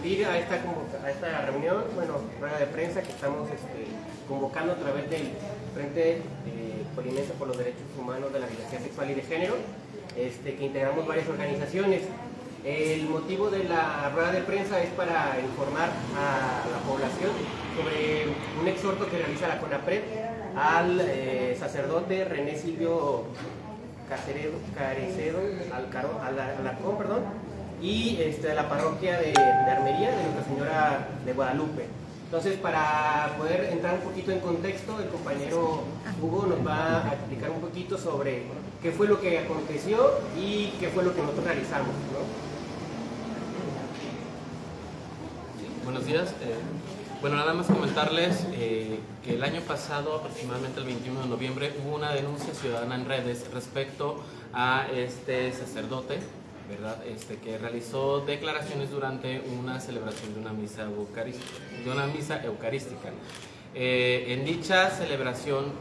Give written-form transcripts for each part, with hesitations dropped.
asistir a esta reunión, rueda de prensa que estamos convocando a través del Frente Colimense por los Derechos Humanos de la Diversidad Sexual y de Género, que integramos varias organizaciones. El motivo de la rueda de prensa es para informar a la población sobre un exhorto que realiza la CONAPRED al sacerdote René Silvio Carecedo Alarcón, y de la parroquia de Armería, de Nuestra Señora de Guadalupe. Entonces, para poder entrar un poquito en contexto, el compañero Hugo nos va a explicar un poquito sobre qué fue lo que aconteció y qué fue lo que nosotros realizamos, ¿no? Buenos días. Bueno, nada más comentarles que el año pasado, aproximadamente el 21 de noviembre, hubo una denuncia ciudadana en redes respecto a este sacerdote, ¿verdad? Que realizó declaraciones durante una celebración de una misa eucarística. En dicha celebración,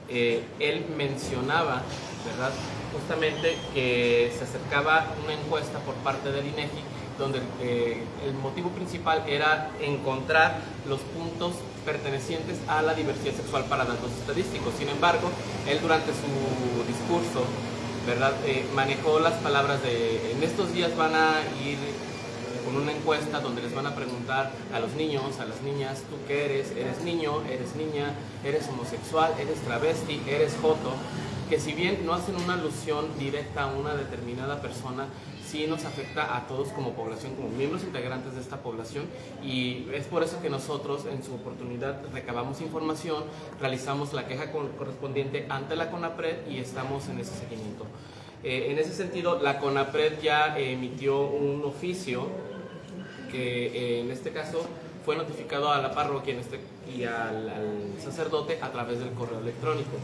él mencionaba, ¿verdad?, justamente que se acercaba una encuesta por parte del INEGI, donde el motivo principal era encontrar los puntos pertenecientes a la diversidad sexual para datos estadísticos. Sin embargo, él durante su discurso, ¿verdad?, manejó las palabras de: en estos días van a ir con una encuesta donde les van a preguntar a los niños, a las niñas, ¿tú qué eres? ¿Eres niño? ¿Eres niña? ¿Eres homosexual? ¿Eres travesti? ¿Eres joto? Que si bien no hacen una alusión directa a una determinada persona, sí nos afecta a todos como población, como miembros integrantes de esta población, y es por eso que nosotros en su oportunidad recabamos información, realizamos la queja correspondiente ante la CONAPRED y estamos en ese seguimiento. En ese sentido, la CONAPRED ya emitió un oficio que en este caso fue notificado a la parroquia y al sacerdote a través del correo electrónico.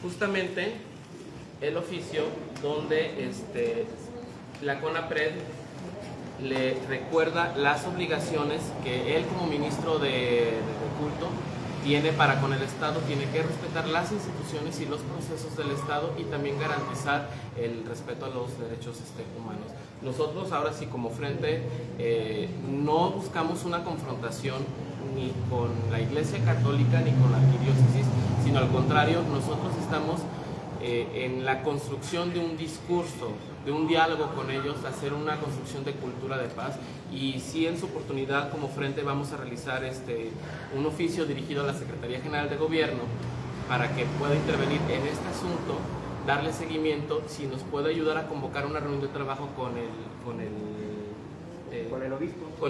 Justamente el oficio donde la CONAPRED le recuerda las obligaciones que él como ministro de culto tiene para con el Estado, tiene que respetar las instituciones y los procesos del Estado y también garantizar el respeto a los derechos humanos. Nosotros ahora sí como frente no buscamos una confrontación ni con la Iglesia Católica ni con la Arquidiócesis, sino al contrario, nosotros estamos en la construcción de un discurso, de un diálogo con ellos, hacer una construcción de cultura de paz, y sí, en su oportunidad como frente vamos a realizar un oficio dirigido a la Secretaría General de Gobierno para que pueda intervenir en este asunto, darle seguimiento, si nos puede ayudar a convocar una reunión de trabajo con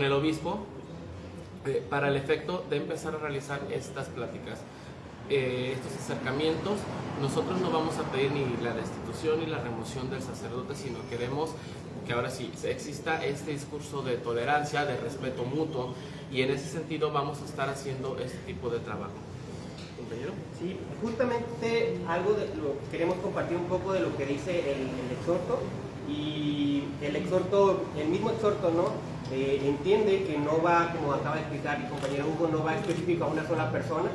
el obispo para el efecto de empezar a realizar estas pláticas. Estos acercamientos. Nosotros no vamos a pedir ni la destitución ni la remoción del sacerdote, sino queremos que ahora sí exista este discurso de tolerancia, de respeto mutuo, y en ese sentido vamos a estar haciendo este tipo de trabajo. ¿Compañero? Sí, justamente queremos compartir un poco de lo que dice el exhorto, y el mismo exhorto, ¿no? Entiende que no va, como acaba de explicar el compañero Hugo, no va específico a una sola persona,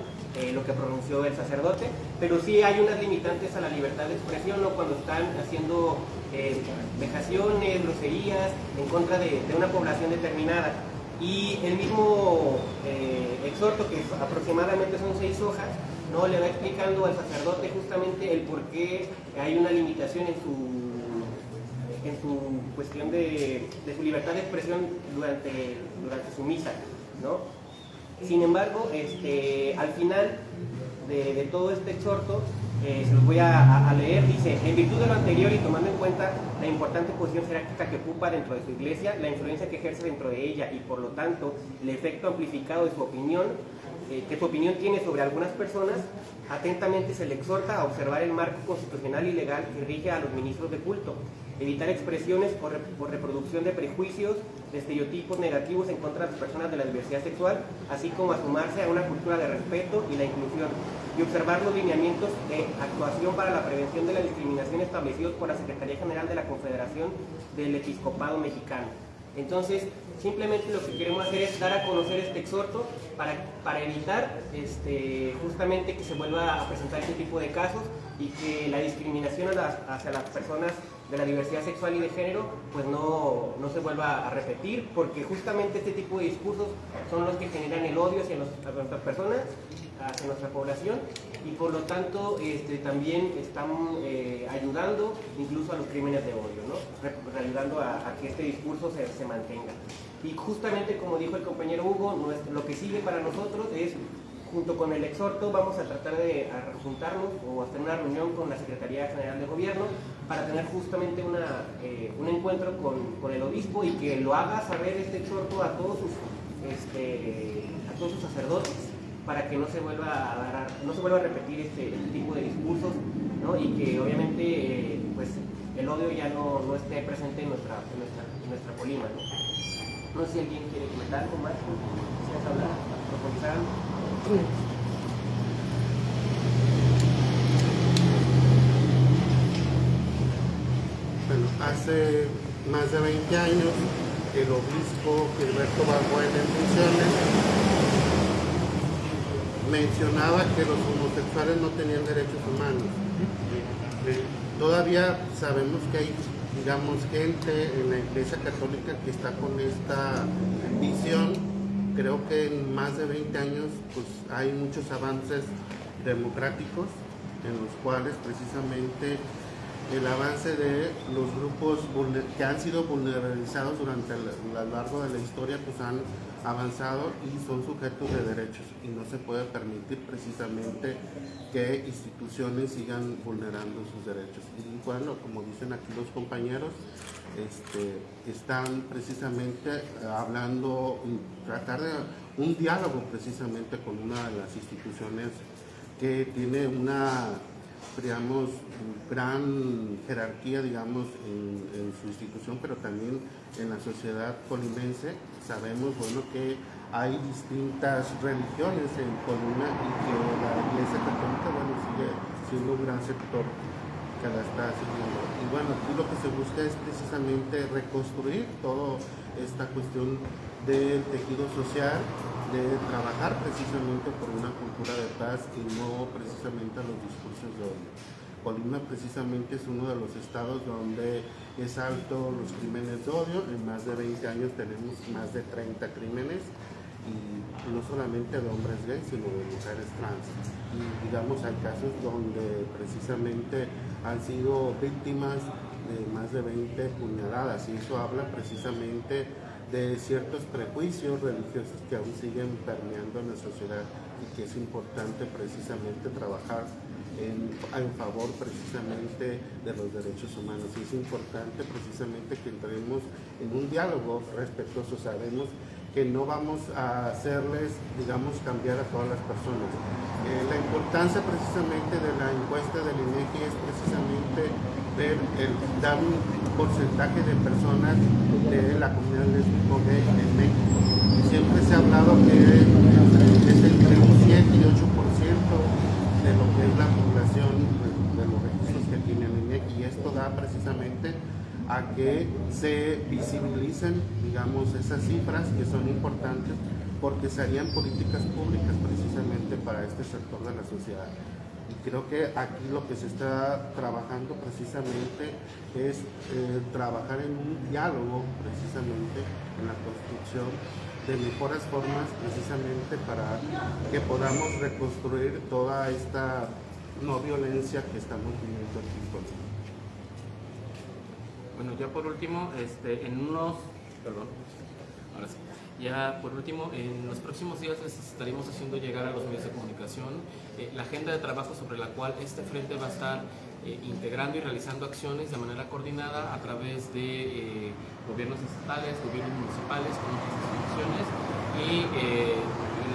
lo que pronunció el sacerdote, pero sí hay unas limitantes a la libertad de expresión, ¿no? Cuando están haciendo vejaciones, groserías en contra de una población determinada. Y el mismo exhorto, que aproximadamente son 6 hojas, ¿no?, le va explicando al sacerdote justamente el por qué hay una limitación en su cuestión de su libertad de expresión durante su misa, ¿no? Sin embargo, al final de todo este exhorto, se los voy a leer. Dice: en virtud de lo anterior y tomando en cuenta la importante posición jerárquica que ocupa dentro de su iglesia, la influencia que ejerce dentro de ella y por lo tanto el efecto amplificado de su opinión, que su opinión tiene sobre algunas personas, atentamente se le exhorta a observar el marco constitucional y legal que rige a los ministros de culto, evitar expresiones por reproducción de prejuicios, de estereotipos negativos en contra de las personas de la diversidad sexual, así como a sumarse a una cultura de respeto y la inclusión, y observar los lineamientos de actuación para la prevención de la discriminación establecidos por la Secretaría General de la Confederación del Episcopado Mexicano. Entonces, simplemente lo que queremos hacer es dar a conocer este exhorto para evitar justamente que se vuelva a presentar este tipo de casos y que la discriminación hacia las personas de la diversidad sexual y de género, pues no se vuelva a repetir, porque justamente este tipo de discursos son los que generan el odio hacia nuestras personas, hacia nuestra población, y por lo tanto también están ayudando incluso a los crímenes de odio, ¿no? Ayudando a que este discurso se mantenga. Y justamente como dijo el compañero Hugo, lo que sigue para nosotros es, junto con el exhorto, vamos a tratar de juntarnos o hacer una reunión con la Secretaría General de Gobierno para tener justamente un encuentro con el obispo y que lo haga saber este exhorto a todos sus sacerdotes, para que no se vuelva a repetir este tipo de discursos, ¿no? Y que obviamente pues el odio ya no esté presente en nuestra Colima, ¿no? No sé si alguien quiere comentar algo más, quisieras hablar, profundizar. Bueno, hace más de 20 años el obispo Gilberto Balbuena en funciones mencionaba que los homosexuales no tenían derechos humanos. Todavía sabemos que hay, digamos, gente en la Iglesia Católica que está con esta visión. Creo que en más de 20 años pues, hay muchos avances democráticos en los cuales precisamente el avance de los grupos que han sido vulnerabilizados durante a lo largo de la historia pues han avanzado y son sujetos de derechos, y no se puede permitir precisamente que instituciones sigan vulnerando sus derechos. Y bueno, como dicen aquí los compañeros, están precisamente hablando, tratar de un diálogo precisamente con una de las instituciones que tiene una, digamos, gran jerarquía, digamos, en su institución, pero también en la sociedad colimense. Sabemos, bueno, que hay distintas religiones en Colima y que la Iglesia Católica, bueno, sigue siendo un gran sector que la está siguiendo. Y bueno, aquí lo que se busca es precisamente reconstruir toda esta cuestión del tejido social, de trabajar precisamente por una cultura de paz y no precisamente a los discursos de odio. Colima precisamente es uno de los estados donde es alto los crímenes de odio. En más de 20 años tenemos más de 30 crímenes, y no solamente de hombres gays, sino de mujeres trans. Y digamos, hay casos donde precisamente han sido víctimas de más de 20 puñaladas, y eso habla precisamente de ciertos prejuicios religiosos que aún siguen permeando en la sociedad, y que es importante precisamente trabajar en favor precisamente de los derechos humanos. Y es importante precisamente que entremos en un diálogo respetuoso. Sabemos que no vamos a hacerles, digamos, cambiar a todas las personas. La importancia precisamente de la encuesta del INEGI es precisamente dar un porcentaje de personas de la comunidad lésbico-gay en México. Siempre se ha hablado que es entre un 7 y 8% de lo que es la población, de los registros que tiene el INEGI, y esto da precisamente a que se visibilicen, digamos, esas cifras que son importantes, porque se harían políticas públicas precisamente para este sector de la sociedad. Y creo que aquí lo que se está trabajando precisamente es trabajar en un diálogo, precisamente en la construcción de mejoras formas, precisamente para que podamos reconstruir toda esta no violencia que estamos viviendo aquí en Colombia. Bueno, ya por último, ya por último, en los próximos días les estaremos haciendo llegar a los medios de comunicación la agenda de trabajo sobre la cual este frente va a estar integrando y realizando acciones de manera coordinada a través de gobiernos estatales, gobiernos municipales, con otras instituciones y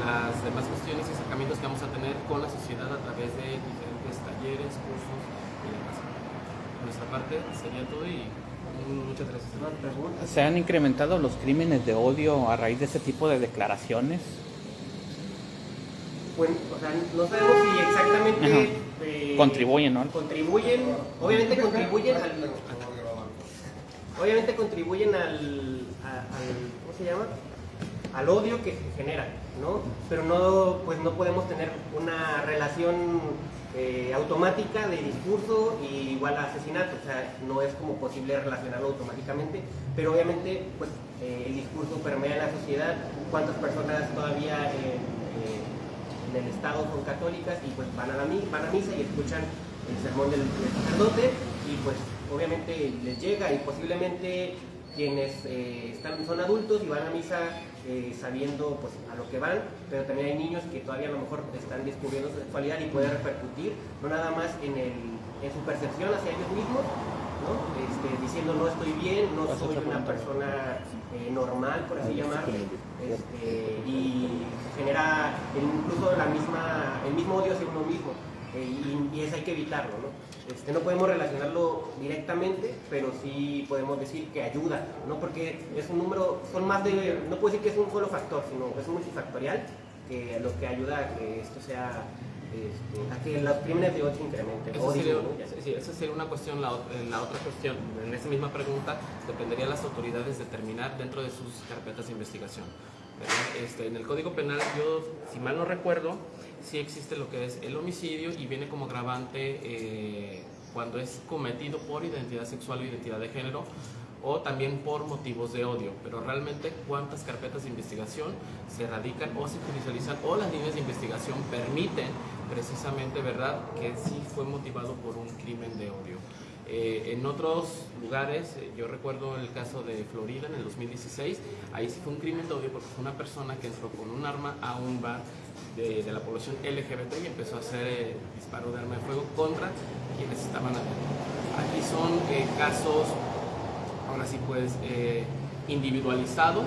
las demás cuestiones y acercamientos que vamos a tener con la sociedad a través de diferentes talleres, cursos y demás. Por nuestra parte sería todo y muchas gracias. ¿Se han incrementado los crímenes de odio a raíz de este tipo de declaraciones? Bueno, o sea, no sabemos si exactamente contribuyen, ¿no? Obviamente contribuyen al ¿cómo se llama? al odio que se genera, ¿no? Pero no, pues no podemos tener una relación automática de discurso y igual a asesinato, o sea, no es como posible relacionarlo automáticamente, pero obviamente pues el discurso permea en la sociedad. ¿Cuántas personas todavía en el estado son católicas y pues van a misa y escuchan el sermón del sacerdote y pues obviamente les llega, y posiblemente quienes son adultos y van a misa sabiendo pues a lo que van, pero también hay niños que todavía a lo mejor están descubriendo su sexualidad y puede repercutir no nada más en su percepción hacia ellos mismos, ¿no? Diciendo no estoy bien, no soy una persona normal, por así llamarlo, y genera incluso el mismo odio hacia uno mismo, y eso hay que evitarlo, ¿no? No podemos relacionarlo directamente, pero sí podemos decir que ayuda, ¿no? Porque es un número, no puedo decir que es un solo factor, sino es multifactorial, que lo que ayuda a que esto sea, a que los crímenes de odio se incrementen. Esa sería una cuestión. La otra cuestión, en esa misma pregunta, dependería de las autoridades determinar dentro de sus carpetas de investigación, ¿verdad? En el Código Penal, yo, si mal no recuerdo, sí existe lo que es el homicidio y viene como agravante cuando es cometido por identidad sexual o identidad de género, o también por motivos de odio, pero realmente cuántas carpetas de investigación se radican o se judicializan, o las líneas de investigación permiten precisamente, ¿verdad?, que sí fue motivado por un crimen de odio. En otros lugares, yo recuerdo el caso de Florida en el 2016, ahí sí fue un crimen de odio porque fue una persona que entró con un arma a un bar de la población LGBT y empezó a hacer disparo de arma de fuego contra quienes estaban adentro. Aquí son casos, ahora sí pues, individualizados,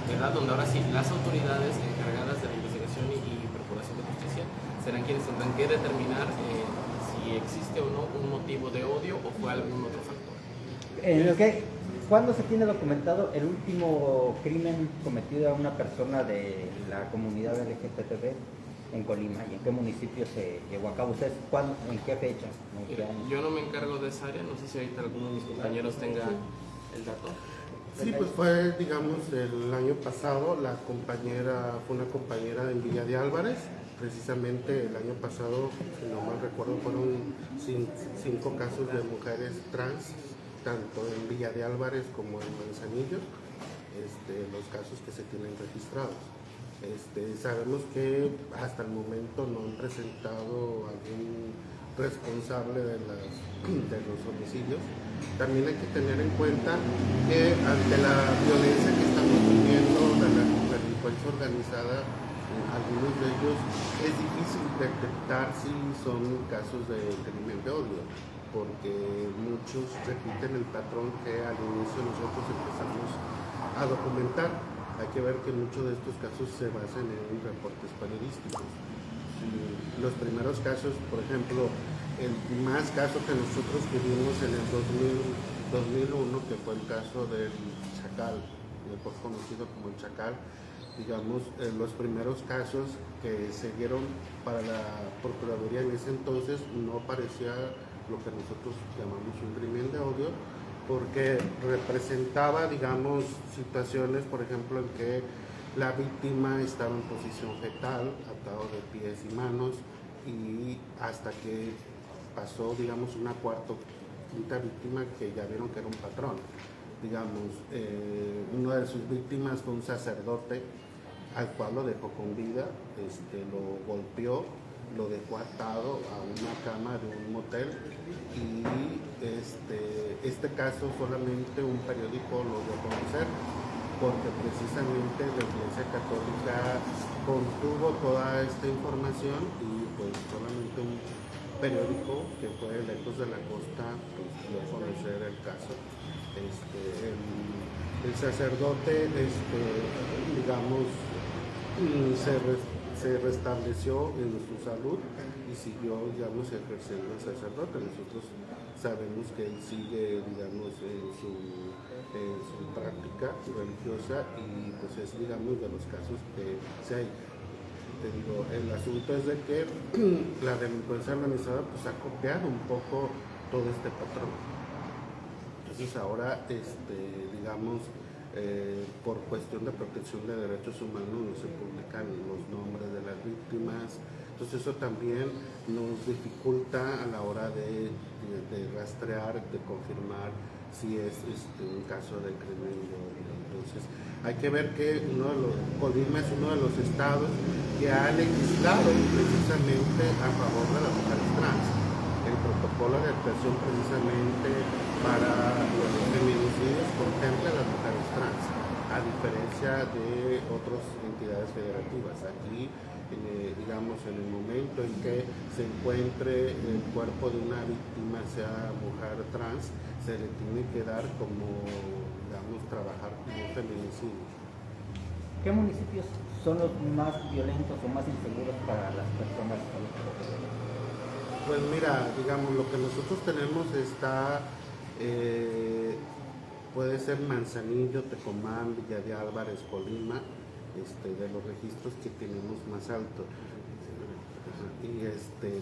¿verdad?, donde ahora sí las autoridades encargadas de la investigación y procuración de justicia serán quienes tendrán que determinar si existe o no un motivo de odio o fue algún otro factor. ¿Cuándo se tiene documentado el último crimen cometido a una persona de la comunidad LGBTB en Colima, y en qué municipio se llevó a cabo? ¿Ustedes cuándo, en qué fecha? Yo no me encargo de esa área, no sé si ahorita alguno de mis compañeros tenga el dato. Sí, pues fue, digamos, el año pasado, fue una compañera en Villa de Álvarez. Precisamente el año pasado, si no mal recuerdo, fueron 5 casos de mujeres trans, tanto en Villa de Álvarez como en Manzanillo, los casos que se tienen registrados. Sabemos que hasta el momento no han presentado algún responsable de los homicidios. También hay que tener en cuenta que ante la violencia que estamos viviendo de la delincuencia organizada, algunos de ellos es difícil detectar si son casos de crimen de odio, porque muchos repiten el patrón que al inicio nosotros empezamos a documentar. Hay que ver que muchos de estos casos se basan en reportes periodísticos. Los primeros casos, por ejemplo, el más caso que nosotros tuvimos en el 2001, que fue el caso del Chacal, mejor conocido como el Chacal, digamos, los primeros casos que se dieron para la Procuraduría en ese entonces no parecía lo que nosotros llamamos un crimen de odio, porque representaba, digamos, situaciones, por ejemplo, en que la víctima estaba en posición fetal, atado de pies y manos, y hasta que pasó, digamos, una quinta víctima que ya vieron que era un patrón. Digamos, una de sus víctimas fue un sacerdote al cual lo dejó con vida, lo golpeó, lo dejó atado a una cama de un motel, y este caso solamente un periódico lo dio a conocer porque precisamente la Iglesia Católica contuvo toda esta información, y pues solamente un periódico que fue el Ecos de la Costa pues dio a conocer el caso. El sacerdote, digamos, se restableció en su salud y siguió, digamos, ejerciendo el sacerdote. Nosotros sabemos que él sigue, digamos, en su práctica religiosa, y pues es, digamos, de los casos que se hay. Te digo, el asunto es de que la delincuencia organizada pues ha copiado un poco todo este patrón. Entonces ahora, digamos, por cuestión de protección de derechos humanos no se publican los nombres de las víctimas. Entonces eso también nos dificulta a la hora de rastrear, de confirmar si es un caso de crimen de odio. Entonces hay que ver que Colima es uno de los estados que ha legislado precisamente a favor de las mujeres trans. El protocolo de actuación precisamente para los feminicidios contempla a las mujeres trans, a diferencia de otras entidades federativas. Aquí, digamos, en el momento en que se encuentre el cuerpo de una víctima, sea mujer trans, se le tiene que dar como, digamos, trabajar como un feminicidio. ¿Qué municipios son los más violentos o más inseguros para las personas LGBT? Pues mira, digamos, lo que nosotros tenemos está, puede ser Manzanillo, Tecomán, Villa de Álvarez, Colima, de los registros que tenemos más alto. Y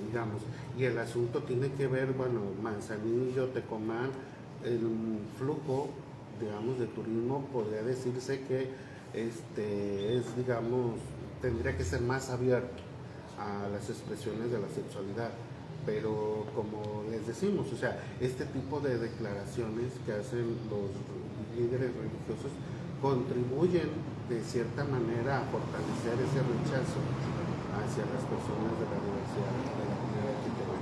digamos, y el asunto tiene que ver, bueno, Manzanillo, Tecomán, el flujo, digamos, de turismo podría decirse que es, digamos, tendría que ser más abierto a las expresiones de la sexualidad. Pero como les decimos, o sea, este tipo de declaraciones que hacen los líderes religiosos contribuyen de cierta manera a fortalecer ese rechazo hacia las personas de la diversidad, de la comunidad LGBT.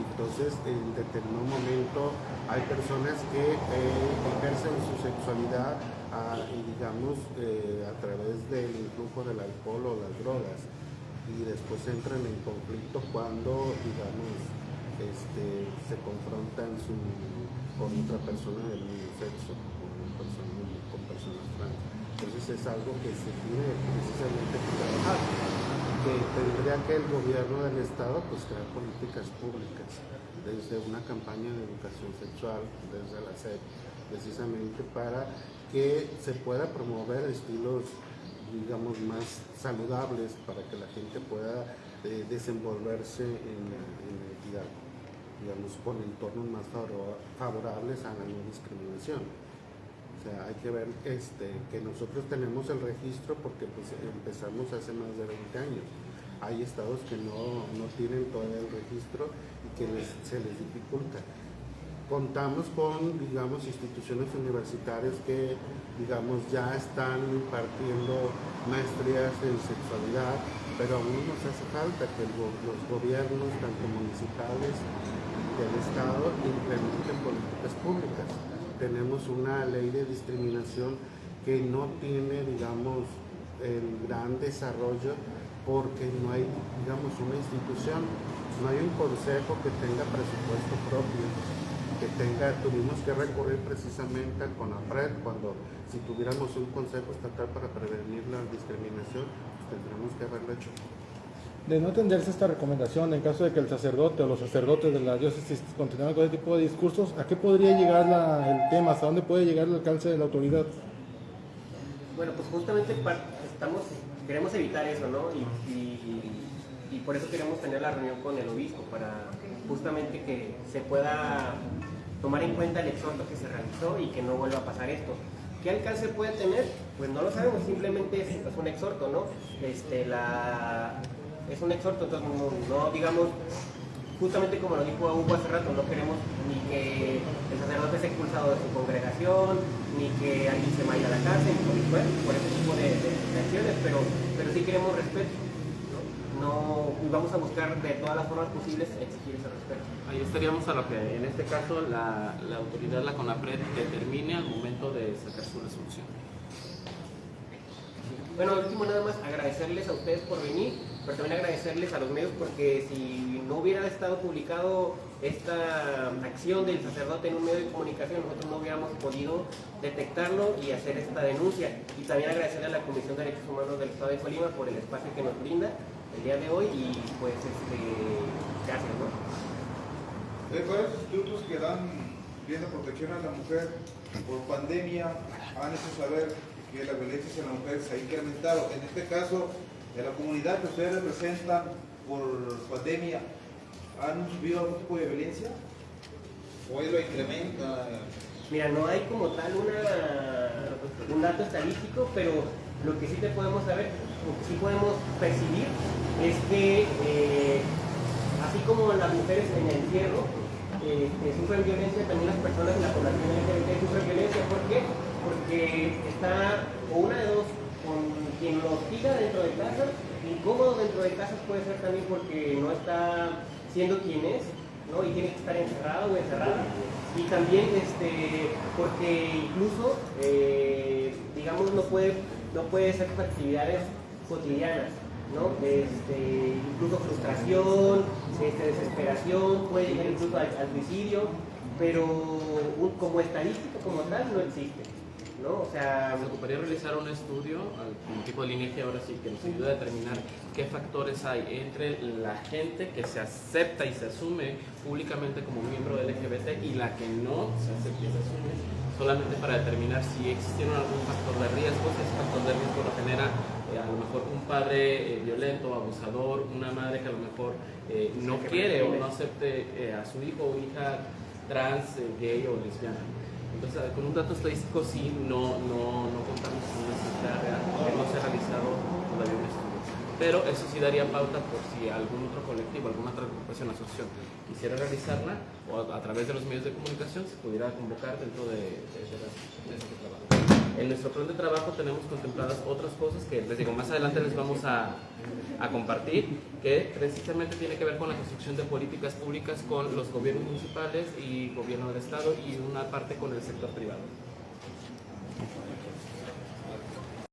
Entonces, en determinado momento hay personas que ejercen su sexualidad digamos, a través del influjo del alcohol o las drogas, y después entran en conflicto cuando, digamos, se confrontan con otra persona del mismo sexo, con personas trans. Entonces es algo que se tiene precisamente que trabajar, que tendría que el gobierno del estado pues crear políticas públicas, desde una campaña de educación sexual, desde la SEP, precisamente para que se pueda promover estilos, digamos, más saludables para que la gente pueda desenvolverse en la entidad, digamos, con entornos más favorables a la no discriminación. O sea, hay que ver que nosotros tenemos el registro porque pues, empezamos hace más de 20 años. Hay estados que no tienen todavía el registro y que se les dificulta. Contamos con, digamos, instituciones universitarias que, digamos, ya están impartiendo maestrías en sexualidad, pero aún nos hace falta que los gobiernos, tanto municipales del Estado, implementen políticas públicas. Tenemos una ley de discriminación que no tiene, digamos, el gran desarrollo porque no hay, digamos, una institución, no hay un consejo que tenga presupuesto propio. Tuvimos que recurrir precisamente al CONAPRED, cuando si tuviéramos un consejo estatal para prevenir la discriminación, pues tendríamos que haberlo hecho. De no atenderse esta recomendación, en caso de que el sacerdote o los sacerdotes de la diócesis continúen con este tipo de discursos, ¿a qué podría llegar el tema? ¿Hasta dónde puede llegar el alcance de la autoridad? Bueno, pues justamente queremos evitar eso, ¿no? Y por eso queremos tener la reunión con el obispo, para justamente que se pueda tomar en cuenta el exhorto que se realizó y que no vuelva a pasar esto. ¿Qué alcance puede tener? Pues no lo sabemos, simplemente es un exhorto, ¿no? Es un exhorto, entonces no digamos, justamente como lo dijo Hugo hace rato, no queremos ni que el sacerdote sea expulsado de su congregación, ni que alguien se vaya a la cárcel, por ese tipo de acciones, pero sí queremos respeto. No, vamos a buscar de todas las formas posibles exigir ese respeto. Ahí estaríamos a lo que en este caso la autoridad, la CONAPRED, determine al momento de sacar su resolución. Bueno, último nada más agradecerles a ustedes por venir, pero también agradecerles a los medios, porque si no hubiera estado publicado esta acción del sacerdote en un medio de comunicación, nosotros no hubiéramos podido detectarlo y hacer esta denuncia. Y también agradecerle a la Comisión de Derechos Humanos del Estado de Colima por el espacio que nos brinda el día de hoy, y pues gracias, ¿no? Varios institutos que dan viendo protección a la mujer por pandemia han hecho saber que la violencia hacia la mujer se ha incrementado. En este caso, en la comunidad que ustedes representan por pandemia, ¿han subido algún tipo de violencia? ¿O lo incrementa? Mira, no hay como tal una un dato estadístico, pero lo que sí te podemos saber, lo que sí podemos percibir es que así como las mujeres en el encierro sufren violencia, también las personas en la población LGBT sufren violencia. ¿Por qué? Porque está, o una de dos, con quien lo hostiga dentro de casa, incómodo dentro de casa puede ser también porque no está siendo quien es, ¿no? Y tiene que estar encerrado o encerrada. Y también porque incluso, digamos, no puede hacer sus actividades cotidianas, ¿no? Incluso frustración, desesperación, puede llegar incluso al suicidio, pero como estadística como tal no existe, ¿no? O sea, Se ocuparía realizar un estudio, un tipo de INEGI ahora sí, que nos ayude a determinar qué factores hay entre la gente que se acepta y se asume públicamente como miembro del LGBT y la que no se acepta y se asume, solamente para determinar si existieron algún factor de riesgo, si ese factor de riesgo lo genera a lo mejor un padre violento, abusador, una madre que a lo mejor no quiere o no acepte a su hijo o hija trans, gay o lesbiana. Entonces, con un dato estadístico sí no contamos con una cifra real, porque no se ha realizado todavía un estudio. Pero eso sí daría pauta por si algún otro colectivo, alguna otra agrupación, asociación quisiera realizarla o a través de los medios de comunicación se pudiera convocar dentro de ese trabajo. En nuestro plan de trabajo tenemos contempladas otras cosas que les digo, más adelante les vamos a compartir, que precisamente tiene que ver con la construcción de políticas públicas con los gobiernos municipales y gobierno del estado y una parte con el sector privado.